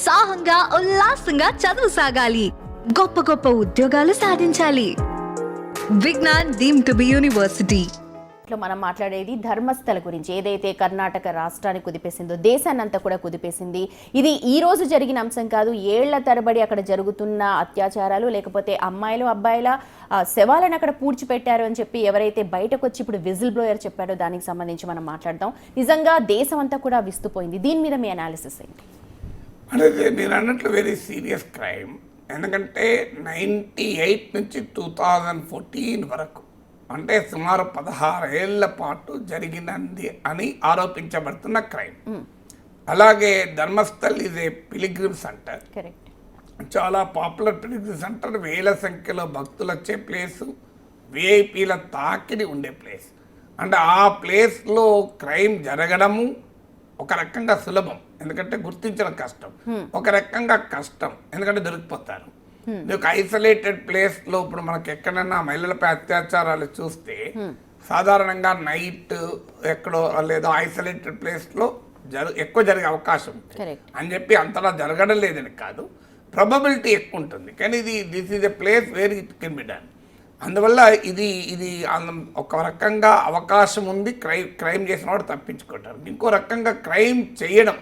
ఉత్సాహంగా ఉల్లాసంగా చదువు సాగాలి, గొప్ప గొప్ప ఉద్యోగాలు సాధించాలి. Vignan deemed to be university. మనం మాట్లాడేది ధర్మస్థల గురించి. ఏదైతే కర్ణాటక రాష్ట్రాన్ని కుదిపేసిందో దేశాన్నంతా కూడా కుదిపేసింది. ఇది ఈ రోజు జరిగిన అంశం కాదు. ఏళ్ల తరబడి అక్కడ జరుగుతున్న అత్యాచారాలు, లేకపోతే అమ్మాయిలు అబ్బాయిల శవాలను అక్కడ పూడ్చిపెట్టారు అని చెప్పి ఎవరైతే బయటకు వచ్చి ఇప్పుడు విజిల్ బ్లోయర్ చెప్పారో దానికి సంబంధించి మనం మాట్లాడదాం. నిజంగా దేశం అంతా కూడా విస్తుపోయింది. దీని మీద మీ అనాలిసిస్ ఏంటి? అంటే మీరు అన్నట్లు వెరీ సీరియస్ క్రైమ్. ఎందుకంటే 98 నుంచి 2014 వరకు, అంటే సుమారు 16 ఏళ్ల పాటు జరిగినది అని ఆరోపించబడుతున్న క్రైమ్. అలాగే Dharmasthal is a pilgrim centre, చాలా పాపులర్ పిలిగ్రిమ్ సెంటర్. వేల సంఖ్యలో భక్తులు వచ్చే ప్లేసు, విఐపీల తాకిడి ఉండే ప్లేస్. అంటే ఆ ప్లేస్లో క్రైమ్ జరగడము ఒక రకంగా సులభం, ఎందుకంటే గుర్తించడం కష్టం. ఒక రకంగా కష్టం, ఎందుకంటే దొరికిపోతారు. ఒక ఐసోలేటెడ్ ప్లేస్లో ఇప్పుడు మనకి ఎక్కడైనా మహిళలపై అత్యాచారాలు చూస్తే సాధారణంగా నైట్ ఎక్కడో లేదా ఐసోలేటెడ్ ప్లేస్లో ఎక్కువ జరిగే అవకాశం ఉంటుంది అని చెప్పి అంతలా జరగడం లేదని కాదు, ప్రాబబిలిటీ ఎక్కువ ఉంటుంది. కానీ this is a place where it can be done. అందువల్ల ఇది ఒక రకంగా అవకాశం ఉంది. క్రైమ్ చేసిన వాడు తప్పించుకుంటారు. ఇంకో రకంగా క్రైమ్ చేయడం,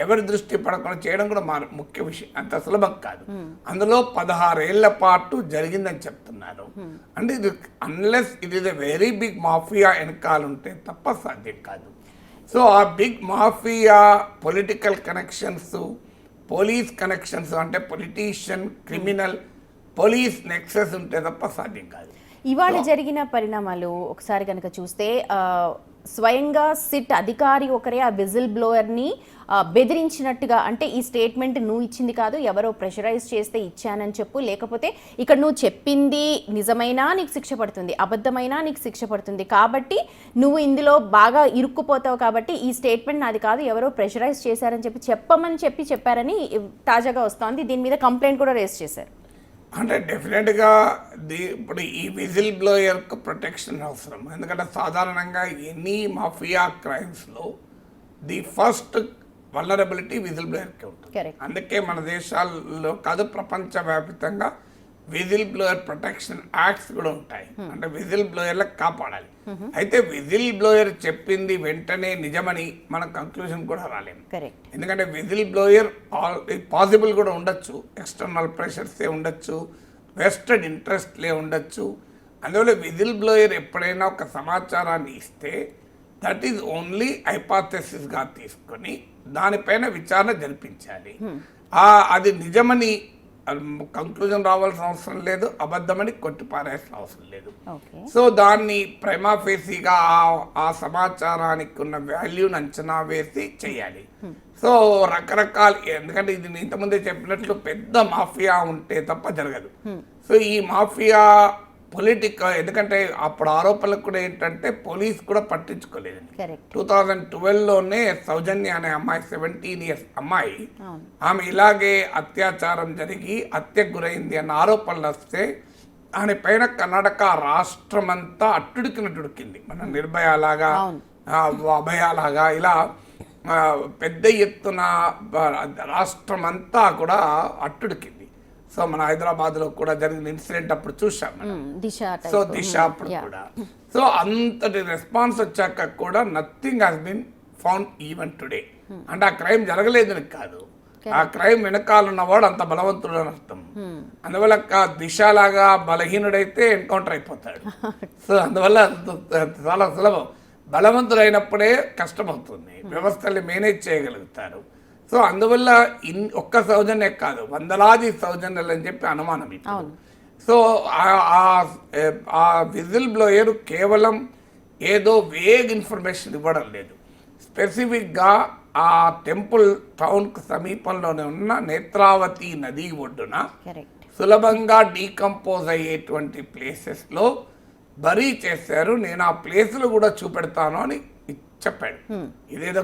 ఎవరి దృష్టి పడకుండా చేయడం కూడా ముఖ్య విషయం, అంత సులభం కాదు. అందులో 16 ఏళ్ల పాటు జరిగిందని చెప్తున్నారు. అంటే ఇది unless it is a very big mafia వెనకాలంటే తప్ప సాధ్యం కాదు. సో ఆ big mafia political connections, police connections, అంటే పొలిటీషియన్, క్రిమినల్, పోలీస్ నెక్సెస్ ఉంటే తప్ప సాధ్యం కాదు. ఇవాళ జరిగిన పరిణామాలు ఒకసారి కనుక చూస్తే స్వయంగా సిట్ అధికారి ఒకరే ఆ విజిల్ బ్లోయర్ని బెదిరించినట్టుగా, అంటే ఈ స్టేట్మెంట్ నువ్వు ఇచ్చింది కాదు, ఎవరో ప్రెషరైజ్ చేస్తే ఇచ్చానని చెప్పు, లేకపోతే ఇక్కడ నువ్వు చెప్పింది నిజమైనా నీకు శిక్ష పడుతుంది, అబద్ధమైనా నీకు శిక్ష పడుతుంది, కాబట్టి నువ్వు ఇందులో బాగా ఇరుక్కుపోతావు, కాబట్టి ఈ స్టేట్మెంట్ నాది కాదు, ఎవరో ప్రెషరైజ్ చేశారని చెప్పమని చెప్పారని తాజాగా వస్తోంది. దీని మీద కంప్లైంట్ కూడా రేస్ చేశారు. అంటే డెఫినెట్గా ఇప్పుడు ఈ విజిల్ బ్లోయర్కు ప్రొటెక్షన్ అవసరం. ఎందుకంటే సాధారణంగా ఎనీ మాఫియా క్రైమ్స్లో ది ఫస్ట్ వల్నరబిలిటీ విజిల్ బ్లోయర్కి ఉంటుంది. అందుకే మన దేశాల్లో కాదు, ప్రపంచవ్యాప్తంగా విజిల్ బ్లోయర్ ప్రొటెక్షన్ యాక్ట్స్ కూడా ఉంటాయి. అంటే విజిల్ బ్లోయర్లకు కాపాడాలి. అయితే విజిల్ బ్లోయర్ చెప్పింది వెంటనే నిజమని మనం కంక్లూజన్ కూడా రాలేము. ఎందుకంటే విజిల్ బ్లోయర్ పాసిబుల్ కూడా ఉండొచ్చు, ఎక్స్టర్నల్ ప్రెషర్సే ఉండొచ్చు, వెస్టెడ్ ఇంట్రెస్ట్లే ఉండొచ్చు. అందువల్ల విజిల్ బ్లోయర్ ఎప్పుడైనా ఒక సమాచారాన్ని ఇస్తే దట్ ఈజ్ ఓన్లీ హైపోథెసిస్గా తీసుకొని దానిపైన విచారణ జరిపించాలి. అది నిజమని కంక్లూజన్ రావాల్సిన అవసరం లేదు, అబద్ధమని కొట్టిపారేసిన అవసరం లేదు. సో దాన్ని ప్రైమా ఫేసీగా ఆ సమాచారానికి ఉన్న వాల్యూని అంచనా వేసి చేయాలి. సో రకరకాల, ఎందుకంటే ఇది ఇంతకుముందే చెప్పినట్లు పెద్ద మాఫియా ఉంటే తప్ప జరగదు. సో ఈ మాఫియా పొలిటికల్, ఎందుకంటే అప్పుడు ఆరోపణలకు కూడా ఏంటంటే పోలీస్ కూడా పట్టించుకోలేదు. 2012లోనే సౌజన్య అనే అమ్మాయి, 17 years అమ్మాయి, ఆమె ఇలాగే అత్యాచారం జరిగి హత్యకు గురైంది అన్న ఆరోపణలు వస్తే ఆమె పైన కర్ణాటక రాష్ట్రం అంతా అట్టుడికినట్టుడికింది. మన నిర్భయలాగా, అభయలాగా ఇలా పెద్ద ఎత్తున రాష్ట్రం అంతా కూడా అట్టుడికింది. సో మన హైదరాబాద్లో కూడా జరిగిన ఇన్సిడెంట్ అప్పుడు చూసాం. సో దిశ అప్పుడు కూడా. సో అంతటి రెస్పాన్స్ వచ్చాక కూడా nothing has been found even today. అంటే ఆ క్రైమ్ జరగలేదని కాదు, ఆ క్రైమ్ వెనకాలన్నవాడు అంత బలవంతుడు అని అర్థం. అందువల్ల దిశలాగా బలహీనుడైతే ఎన్కౌంటర్ అయిపోతాడు. సో అందువల్ల చాలా సులభం. బలవంతుడైనప్పుడే కష్టమవుతుంది, వ్యవస్థల్ని మేనేజ్ చేయగలుగుతారు. సో అందువల్ల ఒక్క సౌజన్య కాదు, వందలాది సౌజన్యాలు అని చెప్పి అనుమానం ఇప్పుడు. సో ఆ విజిల్ బ్లోయర్ కేవలం ఏదో వేగ్ ఇన్ఫర్మేషన్ ఇవ్వడం లేదు, స్పెసిఫిక్గా ఆ టెంపుల్ టౌన్కు సమీపంలోనే ఉన్న నేత్రావతి నది ఒడ్డున సులభంగా డీకంపోజ్ అయ్యేటువంటి ప్లేసెస్లో బరీ చేశారు, నేను ఆ ప్లేసులు కూడా చూపెడతాను అని చెప్పాడు. ఇదేదో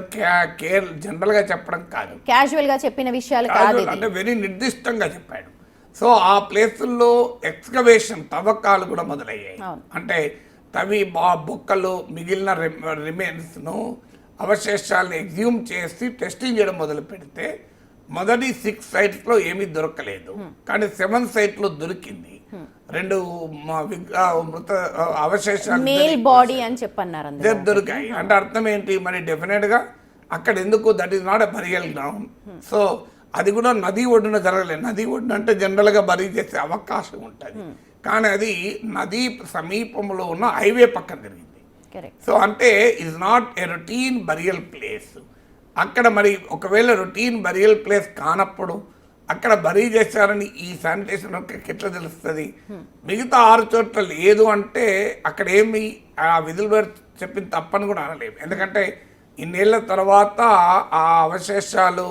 జనరల్ గా చెప్పడం కాదు, క్యాజువల్ గా చెప్పిన విషయాలు కాదు, అంటే వెరీ నిర్దిష్టంగా చెప్పాడు. సో ఆ ప్లేసుల్లో ఎక్స్కవేషన్, తవ్వకాలు కూడా మొదలయ్యాయి. అంటే తవి బొక్కలు, మిగిలిన రిమైన్స్ను, అవశేషాలను ఎగ్జ్యూమ్ చేసి టెస్టింగ్ చేయడం మొదలు పెడితే మొదటి 6 sites ఏమీ దొరకలేదు, కానీ 7th site దొరికింది. 2 మృత అవశేషాలు మేల్ బాడీ అని చెప్పన్నారు అందులో. దొరికాయి. అంటే అర్థం ఏంటి, మరి డెఫినెట్ గా అక్కడ ఎందుకు, that is not a burial ground. So అది కూడా నది ఒడ్డున జరగలేదు. నది ఒడ్డున అంటే జనరల్ గా బరీ చేసే అవకాశం ఉంటుంది, కానీ అది నది సమీపంలో ఉన్న హైవే పక్కన జరిగింది. సో అంటే is not a routine burial place. అక్కడ మరి ఒకవేళ రొటీన్ బరియల్ ప్లేస్ కానప్పుడు అక్కడ బరీ చేశారని ఈ శానిటేషన్ ఎట్లా తెలుస్తుంది? మిగతా 6 చోట్ల లేదు అంటే అక్కడ ఏమి ఆ విధులు చెప్పిన తప్పని కూడా అనలేము. ఎందుకంటే ఇన్నేళ్ల తర్వాత ఆ అవశేషాలు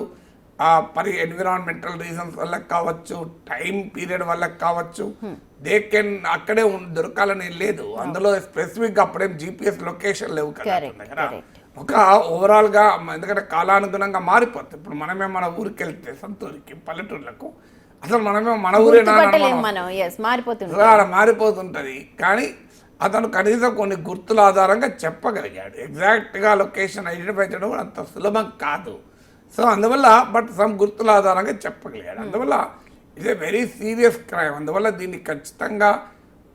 ఎన్విరాన్మెంటల్ రీజన్స్ వల్ల కావచ్చు, టైం పీరియడ్ వల్ల కావచ్చు, దే కెన్ అక్కడే దొరకాలని లేదు. అందులో స్పెసిఫిక్ గా అప్పుడేం GPS లొకేషన్ లేవు కదా. ఒక ఓవరాల్ గా, ఎందుకంటే కాలానుగుణంగా మారిపోతుంది. ఇప్పుడు మనమే మన ఊరికి వెళ్తే సొంతూరికి పల్లెటూర్లకు అసలు మనమే మన ఊరే మారిపోతుంటది. కానీ అతను కనీసం కొన్ని గుర్తుల ఆధారంగా చెప్పగలిగాడు. ఎగ్జాక్ట్గా లొకేషన్ ఐడెంటిఫై చేయడం కూడా అంత సులభం కాదు. సో అందువల్ల బట్ సమ్ గుర్తుల ఆధారంగా చెప్పగలిగాడు. అందువల్ల it's a very serious crime. అందువల్ల దీన్ని ఖచ్చితంగా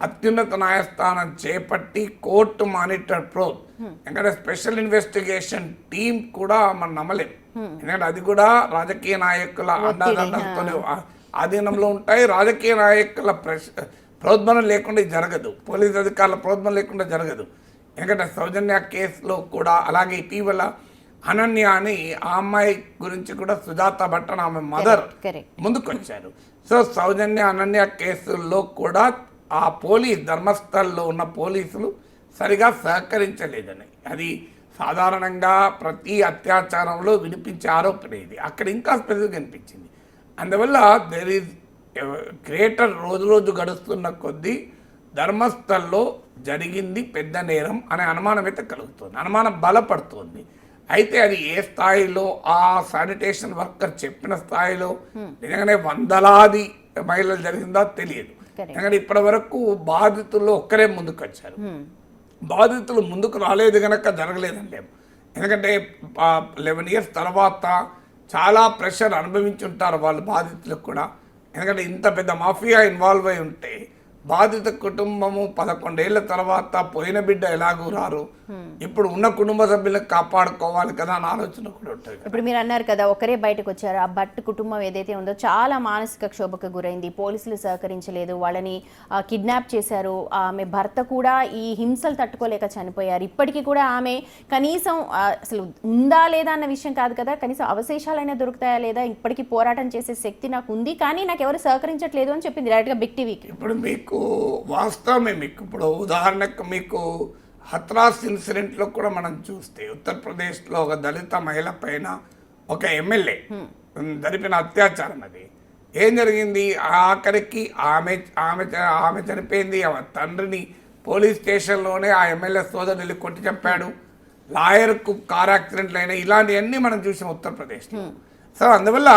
అత్యున్నత న్యాయస్థానం చేపట్టి కోర్టు మానిటర్ ప్రోబ్, ఎందుకంటే స్పెషల్ ఇన్వెస్టిగేషన్ టీమ్ కూడా మనం నమ్మలేం. ఎందుకంటే అది కూడా రాజకీయ నాయకుల అండదండలతో ఆధీనంలో ఉంటాయి. రాజకీయ నాయకుల ప్రోద్బలం లేకుండా జరగదు, పోలీస్ అధికారుల ప్రోద్బలం లేకుండా జరగదు. ఎందుకంటే సౌజన్య కేసులో కూడా అలాగే ఇటీవల అనన్య అని ఆ అమ్మాయి గురించి కూడా సుజాత భట్టన్ ఆమె మదర్ ముందుకొచ్చారు. సో సౌజన్య అనన్య కేసుల్లో కూడా ఆ ధర్మస్థల్లో ఉన్న పోలీసులు సరిగా సహకరించలేదని, అది సాధారణంగా ప్రతి అత్యాచారంలో వినిపించే ఆరోపణ ఇది. అక్కడ ఇంకా స్పెసిఫిక్ అనిపించింది. అందువల్ల దెర్ ఈజ్ గ్రేటర్ రోజు గడుస్తున్న కొద్దీ ధర్మస్థల్లో జరిగింది పెద్ద నేరం అనే అనుమానం అయితే కలుగుతుంది, అనుమానం బలపడుతుంది. అయితే అది ఏ స్థాయిలో, ఆ శానిటేషన్ వర్కర్ చెప్పిన స్థాయిలో నిజంగానే వందలాది మహిళలు జరిగిందో తెలియదు. ఎందుకంటే ఇప్పటి వరకు బాధితుల్లో ఒక్కరే ముందుకు వచ్చారు. బాధితులు ముందుకు రాలేదు కనుక జరగలేదండి. ఎందుకంటే 11 years తర్వాత చాలా ప్రెషర్ అనుభవించి ఉంటారు వాళ్ళు బాధితులకు కూడా. ఎందుకంటే ఇంత పెద్ద మాఫియా ఇన్వాల్వ్ అయి ఉంటే బాధిత కుటుంబము 11 ఏళ్ల తర్వాత పోయిన బిడ్డ ఎలాగూ రారు, ఇప్పుడు ఉన్న కుటుంబ సభ్యులకు కాపాడుకోవాలి కదా అని ఆలోచన కూడా ఉంటుంది. ఇప్పుడు మీరు అన్నారు కదా ఒకరే బయటకు వచ్చారు, ఆ భట్ కుటుంబం ఏదైతే ఉందో చాలా మానసిక క్షోభకు గురైంది, పోలీసులు సహకరించలేదు, వాళ్ళని కిడ్నాప్ చేశారు, ఆమె భర్త కూడా ఈ హింసలు తట్టుకోలేక చనిపోయారు. ఇప్పటికీ కూడా ఆమె కనీసం అసలు ఉందా లేదా అన్న విషయం కాదు కదా, కనీసం అవశేషాలైనా దొరుకుతాయా లేదా, ఇప్పటికీ పోరాటం చేసే శక్తి నాకు ఉంది కానీ నాకు ఎవరు సహకరించట్లేదు అని చెప్పింది డైరెక్ట్గా బిగ్ టీవీకి. ఇప్పుడు మీకు వాస్తవమే, మీకు ఇప్పుడు ఉదాహరణకు మీకు హత్రాస్ ఇన్సిడెంట్లో కూడా మనం చూస్తే ఉత్తరప్రదేశ్లో ఒక దళిత మహిళ పైన ఒక ఎమ్మెల్యే జరిపిన అత్యాచారం. అది ఏం జరిగింది, ఆఖరికి ఆమె చనిపోయింది. ఆమె తండ్రిని పోలీస్ స్టేషన్లోనే ఆ ఎమ్మెల్యే సోదరుని కొట్టి చంపాడు, లాయర్కు కార్ యాక్సిడెంట్లు అయినాయి, ఇలాంటివన్నీ మనం చూసాం ఉత్తరప్రదేశ్లో. సో అందువల్ల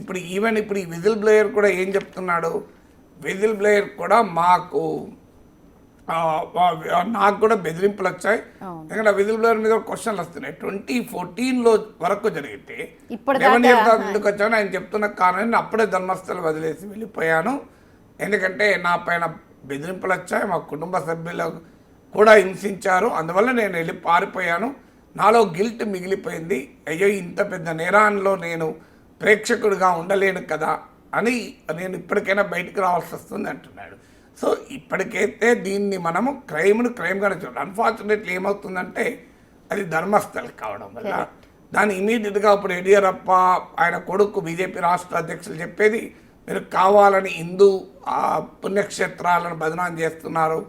ఇప్పుడు ఇప్పుడు ఈ విజిల్ బ్లోయర్ కూడా ఏం చెప్తున్నాడు, విజిల్ బ్లోయర్ కూడా నాకు కూడా బెదిరింపులు వచ్చాయి. ఎందుకంటే విజిల్ బ్లోయర్ మీద క్వశ్చన్లు వస్తున్నాయి. 2014 వరకు జరిగితే 11 years ఎందుకు వచ్చాను ఆయన చెప్తున్న కారణం, అప్పుడే ధర్మస్థలం వదిలేసి వెళ్ళిపోయాను, ఎందుకంటే నా పైన బెదిరింపులు వచ్చాయి, మా కుటుంబ సభ్యులు కూడా హింసించారు, అందువల్ల నేను వెళ్ళి పారిపోయాను, నాలో గిల్ట్ మిగిలిపోయింది, అయ్యో ఇంత పెద్ద నేరాల్లో నేను ప్రేక్షకుడిగా ఉండలేను కదా అని నేను ఇప్పటికైనా బయటకు రావాల్సి వస్తుంది అంటున్నాడు. సో ఇప్పటికైతే దీన్ని మనము క్రైమ్గానే చూడాలి. అన్ఫార్చునేట్లీ ఏమవుతుందంటే అది ధర్మస్థల్ కావడం వల్ల దాన్ని ఇమీడియట్గా ఇప్పుడు యడియూరప్ప ఆయన కొడుకు బీజేపీ రాష్ట్ర అధ్యక్షులు చెప్పేది, మీరు కావాలని హిందూ పుణ్యక్షేత్రాలను బదనాం చేస్తున్నారు,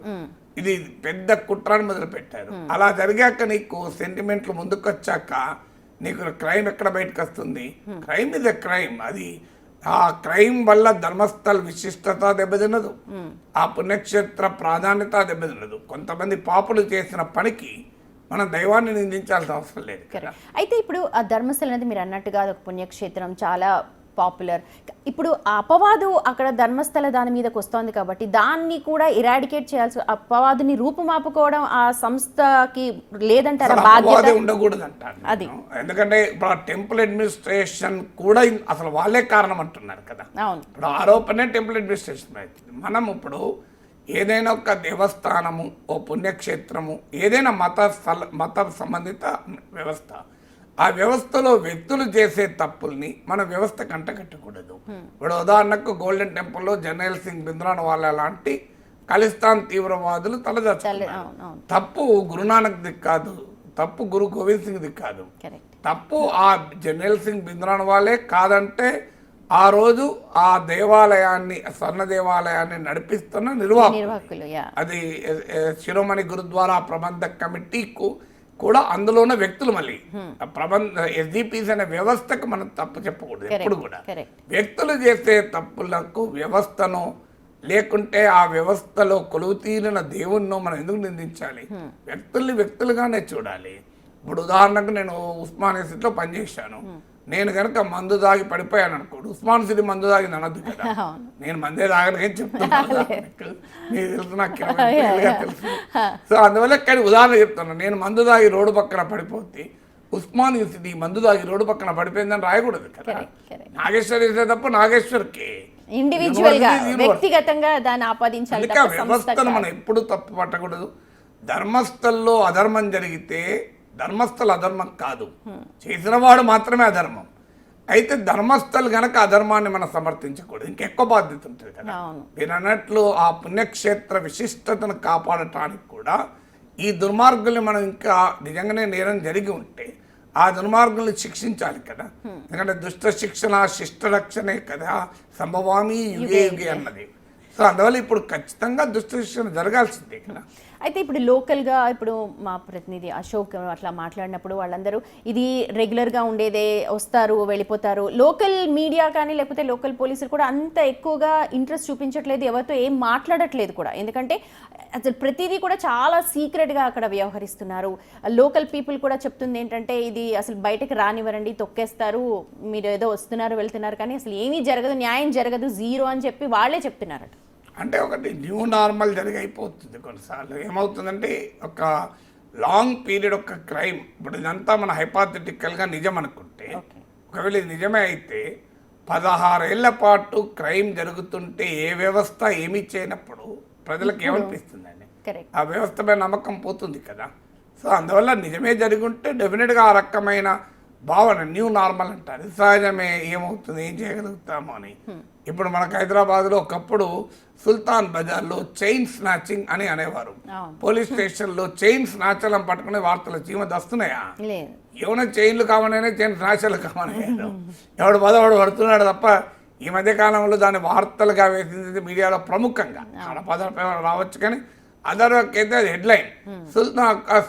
ఇది పెద్ద కుట్రను మొదలుపెట్టారు. అలా జరిగాక నీకు సెంటిమెంట్లు ముందుకొచ్చాక నీకు క్రైమ్ ఎక్కడ బయటకు వస్తుంది? Crime is a crime. అది ఆ క్రైమ్ వల్ల ధర్మస్థల్ విశిష్టత దెబ్బతిన్నదు, ఆ పుణ్యక్షేత్ర ప్రాధాన్యత దెబ్బతిన్నదు. కొంతమంది పాపులు చేసిన పనికి మనం దైవాన్ని నిందించాల్సిన అవసరం లేదు. అయితే ఇప్పుడు ఆ ధర్మస్థలం అనేది మీరు అన్నట్టుగా ఒక పుణ్యక్షేత్రం, చాలా పాపులర్. ఇప్పుడు ఆ అపవాదు అక్కడ ధర్మస్థల దాని మీదకి వస్తోంది కాబట్టి దాన్ని కూడా ఇరాడికేట్ చేయాల్సి, అపవాదుని రూపుమాపుకోవడం ఆ సంస్థకి లేదంటారా అసలు బాధ్యత? అపవాదే ఉండకూడదు అంటాను అది. నేను. ఎందుకంటే ఇప్పుడు ఆ టెంపుల్ అడ్మినిస్ట్రేషన్ కూడా అసలు వాళ్ళే కారణం అంటున్నారు కదా. అవును. ఇప్పుడు ఆరోపణే టెంపుల్ అడ్మినిస్ట్రేషన్ అవుతుంది. మనం ఇప్పుడు ఏదైనా ఒక దేవస్థానము, ఓ పుణ్యక్షేత్రము, ఏదైనా మత సంబంధిత వ్యవస్థ, ఆ వ్యవస్థలో వ్యక్తులు చేసే తప్పుల్ని మన వ్యవస్థ కంటకట్టకూడదు. ఇప్పుడు ఉదాహరణకు గోల్డెన్ టెంపుల్లో జర్నైల్ సింగ్ భింద్రాన్వాలా లాంటి ఖలిస్తాన్ తీవ్రవాదులు తలదాచుకున్నారు. తప్పు గురునానక్ ది కాదు, తప్పు గురు గోవింద్ సింగ్ ది కాదు, తప్పు ఆ జర్నైల్ సింగ్ భింద్రాన్వాలే కాదంటే ఆ రోజు ఆ దేవాలయాన్ని, స్వర్ణ దేవాలయాన్ని నడిపిస్తున్న నిర్వాహకులు, అది శిరోమణి గురుద్వారా ప్రబంధ కమిటీకు కూడా అందులో ఉన్న వ్యక్తులు. మళ్ళీ ఎస్డిపిసి అనే వ్యవస్థకు మనం తప్పు చెప్పకూడదు ఎప్పుడు కూడా. వ్యక్తులు చేసే తప్పులకు వ్యవస్థను, లేకుంటే ఆ వ్యవస్థలో కొలువు తీరిన దేవుణ్ణో మనం ఎందుకు నిందించాలి? వ్యక్తుల్ని వ్యక్తులుగానే చూడాలి. ఇప్పుడు ఉదాహరణకు నేను ఉస్మానియా సిటీలో పనిచేశాను. నేను కనుక మందు దాగి పడిపోయాను అనుకోడు, ఉస్మాన్ సిటీ మందు దాగి అనద్దు కదా. నేను మందే తాగనని చెప్తున్నాను, నీకు తెలుసు, నాకు తెలుసు. సో అందువల్ల కానీ ఉదాహరణ చెప్తాను, నేను మందు దాగి రోడ్డు పక్కన పడిపోతే ఉస్మాన్ సిటీ మందు దాగి రోడ్డు పక్కన పడిపోయిందని రాయకూడదు కదా. నాగేశ్వర్ చేసే తప్ప నాగేశ్వర్కి ఇండివిజువల్ గా వ్యక్తిగతంగా దాన్ని ఆపాదించాలి. వ్యవస్థను మనం ఎప్పుడు తప్పు పట్టకూడదు. ధర్మస్థల్లో అధర్మం జరిగితే ధర్మస్థల అధర్మం కాదు, చేసిన వాడు మాత్రమే అధర్మం. అయితే ధర్మస్థలు గనక అధర్మాన్ని మనం సమర్థించకూడదు, ఇంకెక్కువ బాధ్యత ఉంటుంది కదా. మీరు అన్నట్లు ఆ పుణ్యక్షేత్ర విశిష్టతను కాపాడటానికి కూడా ఈ దుర్మార్గుల్ని మనం ఇంకా నిజంగానే నేరం జరిగి ఉంటే ఆ దుర్మార్గుల్ని శిక్షించాలి కదా. ఎందుకంటే దుష్ట శిక్షణ శిష్ట రక్షణే కదా సంభవామి యుగే యుగే అన్నది. సో అందువల్ల ఇప్పుడు ఖచ్చితంగా దుష్ట శిక్షణ జరగాల్సిందే కదా. అయితే ఇప్పుడు లోకల్గా ఇప్పుడు మా ప్రతినిధి అశోక్ అట్లా మాట్లాడినప్పుడు వాళ్ళందరూ ఇది రెగ్యులర్గా ఉండేదే, వస్తారు వెళ్ళిపోతారు. లోకల్ మీడియా కానీ లేకపోతే లోకల్ పోలీసులు కూడా అంత ఎక్కువగా ఇంట్రెస్ట్ చూపించట్లేదు, ఎవరితో ఏం మాట్లాడట్లేదు కూడా. ఎందుకంటే అసలు ప్రతిదీ కూడా చాలా సీక్రెట్గా అక్కడ వ్యవహరిస్తున్నారు. లోకల్ పీపుల్ కూడా చెప్తుంది ఏంటంటే ఇది అసలు బయటకు రానివ్వరండి, తొక్కేస్తారు, మీరు ఏదో వస్తున్నారు వెళ్తున్నారు కానీ అసలు ఏమీ జరగదు, న్యాయం జరగదు, జీరో అని చెప్పి వాళ్ళే చెప్తున్నారట. అంటే ఒకటి న్యూ నార్మల్ జరిగిపోతుంది. కొన్నిసార్లు ఏమవుతుందంటే ఒక లాంగ్ పీరియడ్ ఒక క్రైమ్, ఇప్పుడు ఇదంతా మన హైపాథెటికల్గా నిజం అనుకుంటే, ఒకవేళ ఇది నిజమే అయితే 16 ఏళ్ల పాటు క్రైమ్ జరుగుతుంటే ఏ వ్యవస్థ ఏమీ చేయనప్పుడు ప్రజలకు ఏమనిపిస్తుందండి? ఆ వ్యవస్థపై నమ్మకం పోతుంది కదా. సో అందువల్ల నిజమే జరుగుంటే డెఫినెట్గా ఆ రకమైన భావన న్యూ నార్మల్ అంటారు. సహజమే, ఏమవుతుంది, ఏం చేయగలుగుతాము అని. ఇప్పుడు మనకు హైదరాబాద్లో ఒకప్పుడు సుల్తాన్ బజార్లో చైన్ స్నాచింగ్ అని అనేవారు. పోలీస్ స్టేషన్లో చైన్ స్నాచలం పట్టుకునే వార్తలు చీమ దస్తున్నాయా? ఏమైనా చైన్లు కావాలనే చైన్ స్నాచలు కావాలయ్యారు. ఎవడు పదవాడు పడుతున్నాడు తప్ప ఈ మధ్య కాలంలో దాని వార్తలుగా వేసింది మీడియాలో ప్రముఖంగా. పదాలు రావచ్చు కానీ అదర్వకైతే అది హెడ్లైన్,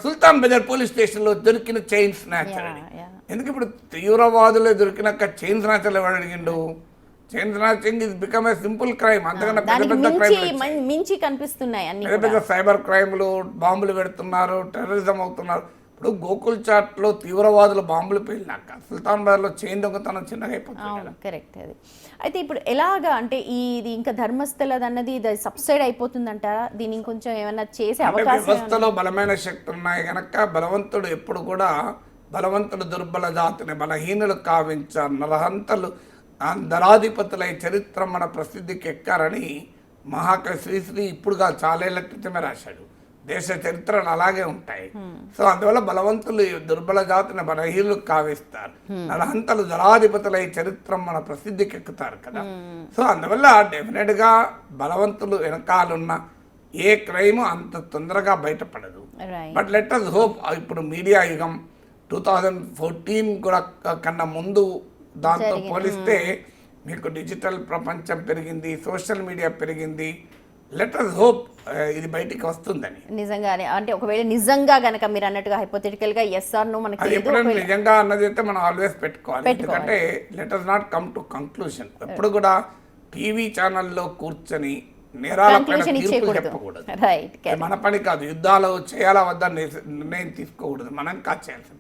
సుల్తాన్ బజార్ పోలీస్ స్టేషన్లో దొరికిన చైన్ స్నాచర్ అని. ఎందుకు ఇప్పుడు తీవ్రవాదులే దొరికినాక చైన్ స్నాచర్లు ఎవరు అడిగిండు? Chain snatching is become a simple crime. అంతకన్నా పెద్ద పెద్ద క్రైమ్ మించి కనిపిస్తున్నాయి, పెద్ద పెద్ద సైబర్ క్రైమ్లు, బాంబులు పెడుతున్నారు, టెర్రరిజం అవుతున్నారు. ఇప్పుడు గోకుల్ చాట్లో తీవ్రవాదులు బాంబులు పేలినాక సుల్తాన్ బజార్లో చైన్ దొంగతనం చిన్నగా అయిపోతుంది. కరెక్ట్. అది అయితే ఇప్పుడు ఎలాగా అంటే ఇది ఇంకా ధర్మస్థలది అన్నది సబ్సైడ్ అయిపోతుందంటారా? దీన్ని ఇంకొంచెం ఏమైనా చేసే అవకాశం? వ్యవస్థలో బలమైన శక్తులు ఉన్నాయి కనుక బలవంతుడు ఎప్పుడు కూడా బలవంతుడు దుర్బల జాతిని బలహీనులు కావించ నరహంతలు ధరాధిపతులై చరిత్ర మన ప్రసిద్ధికి ఎక్కారని మహాకవి శ్రీశ్రీ ఇప్పుడుగా చాలేళ్ల క్రితమే రాశాడు. దేశ చరిత్రలు అలాగే ఉంటాయి. సో అందువల్ల బలవంతులు దుర్బల జాతిని బలహీనులు కావిస్తారు, నరహంతలు ధరాధిపతులై చరిత్ర మన ప్రసిద్ధికి ఎక్కుతారు కదా. సో అందువల్ల డెఫినెట్గా బలవంతులు వెనకాలన్న ఏ క్రైమ్ అంత తొందరగా బయటపడదు. బట్ లెట్ us హోప్ ఇప్పుడు మీడియా యుగం 2014 కూడా కన్నా ముందు దాంతో పోలిస్తే మీకు డిజిటల్ ప్రపంచం పెరిగింది, సోషల్ మీడియా పెరిగింది. లెట్ us హోప్ ఇది బయటికి వస్తుందని. నిజంగానే అంటే ఒకవేళ నిజంగా గనక మీరు అన్నట్టుగా హైపోథెటికల్ గా ఎస్ ఆర్ నో మనకి ఎప్పుడైనా నిజంగా అన్నది అయితే మనం ఆల్వేస్ పెట్టుకోవాలి. ఎందుకంటే let us not come to conclusion. ఎప్పుడు కూడా టీవీ ఛానల్లో కూర్చొని నేరాలపైన తీర్పు చెప్పకూడదు. మన పని కాదు. యుద్ధాలు చేయాలా వద్ద నిర్ణయం తీసుకోకూడదు, మనం కాదు చేయాల్సింది.